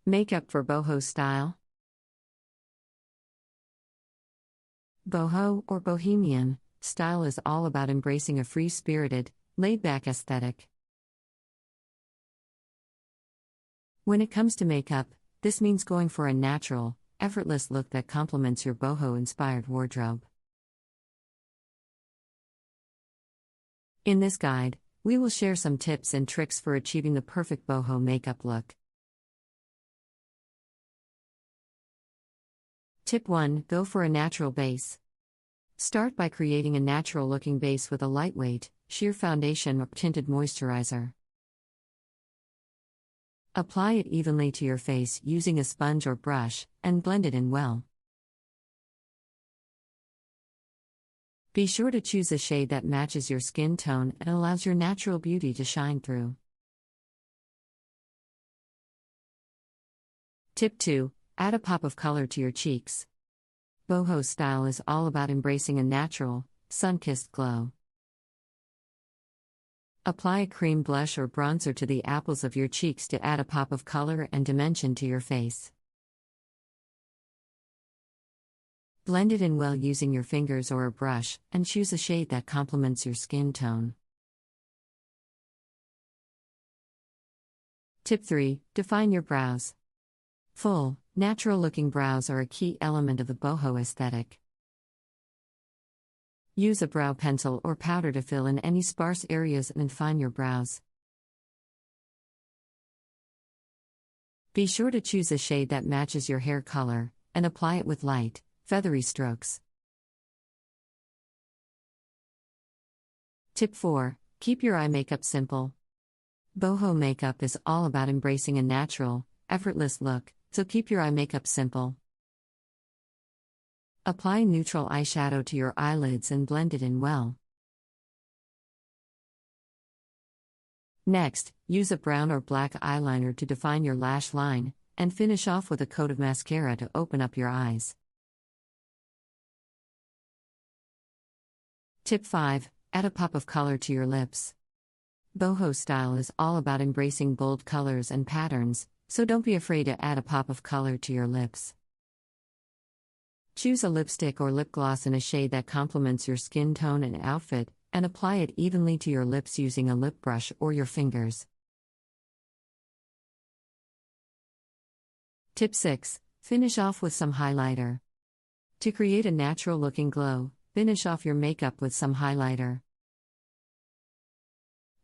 Makeup for boho style. Boho, or bohemian, style is all about embracing a free-spirited, laid-back aesthetic. When it comes to makeup, this means going for a natural, effortless look that complements your boho-inspired wardrobe. In this guide, we will share some tips and tricks for achieving the perfect boho makeup look. Tip 1. Go for a natural base. Start by creating a natural-looking base with a lightweight, sheer foundation or tinted moisturizer. Apply it evenly to your face using a sponge or brush, and blend it in well. Be sure to choose a shade that matches your skin tone and allows your natural beauty to shine through. Tip 2. Add a pop of color to your cheeks. Boho style is all about embracing a natural, sun-kissed glow. Apply a cream blush or bronzer to the apples of your cheeks to add a pop of color and dimension to your face. Blend it in well using your fingers or a brush, and choose a shade that complements your skin tone. Tip 3. Define your brows. Full, natural-looking brows are a key element of the boho aesthetic. Use a brow pencil or powder to fill in any sparse areas and define your brows. Be sure to choose a shade that matches your hair color, and apply it with light, feathery strokes. Tip 4. Keep your eye makeup simple. Boho makeup is all about embracing a natural, effortless look, so keep your eye makeup simple. Apply neutral eyeshadow to your eyelids and blend it in well. Next, use a brown or black eyeliner to define your lash line, and finish off with a coat of mascara to open up your eyes. Tip 5. Add a pop of color to your lips. Boho style is all about embracing bold colors and patterns, so don't be afraid to add a pop of color to your lips. Choose a lipstick or lip gloss in a shade that complements your skin tone and outfit, and apply it evenly to your lips using a lip brush or your fingers. Tip 6. Finish off with some highlighter. To create a natural-looking glow, finish off your makeup with some highlighter.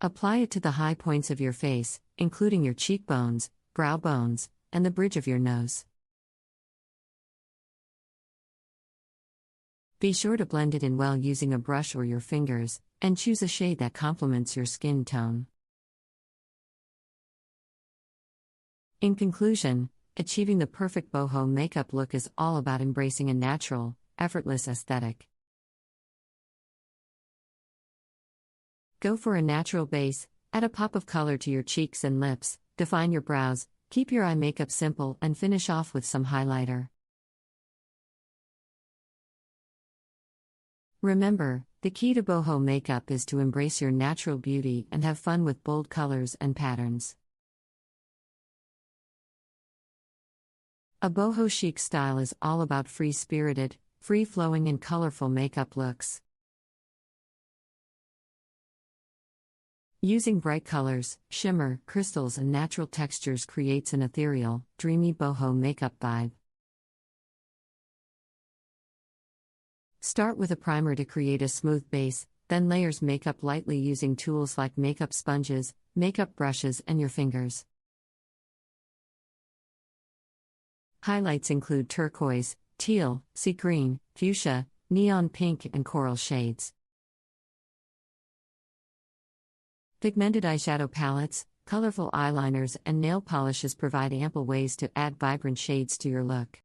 Apply it to the high points of your face, including your cheekbones, brow bones, and the bridge of your nose. Be sure to blend it in well using a brush or your fingers, and choose a shade that complements your skin tone. In conclusion, achieving the perfect boho makeup look is all about embracing a natural, effortless aesthetic. Go for a natural base, add a pop of color to your cheeks and lips, define your brows, keep your eye makeup simple, and finish off with some highlighter. Remember, the key to boho makeup is to embrace your natural beauty and have fun with bold colors and patterns. A boho chic style is all about free-spirited, free-flowing and colorful makeup looks. Using bright colors, shimmer, crystals and natural textures creates an ethereal, dreamy boho makeup vibe. Start with a primer to create a smooth base, then layers makeup lightly using tools like makeup sponges, makeup brushes and your fingers. Highlights include turquoise, teal, sea green, fuchsia, neon pink and coral shades. Pigmented eyeshadow palettes, colorful eyeliners and nail polishes provide ample ways to add vibrant shades to your look.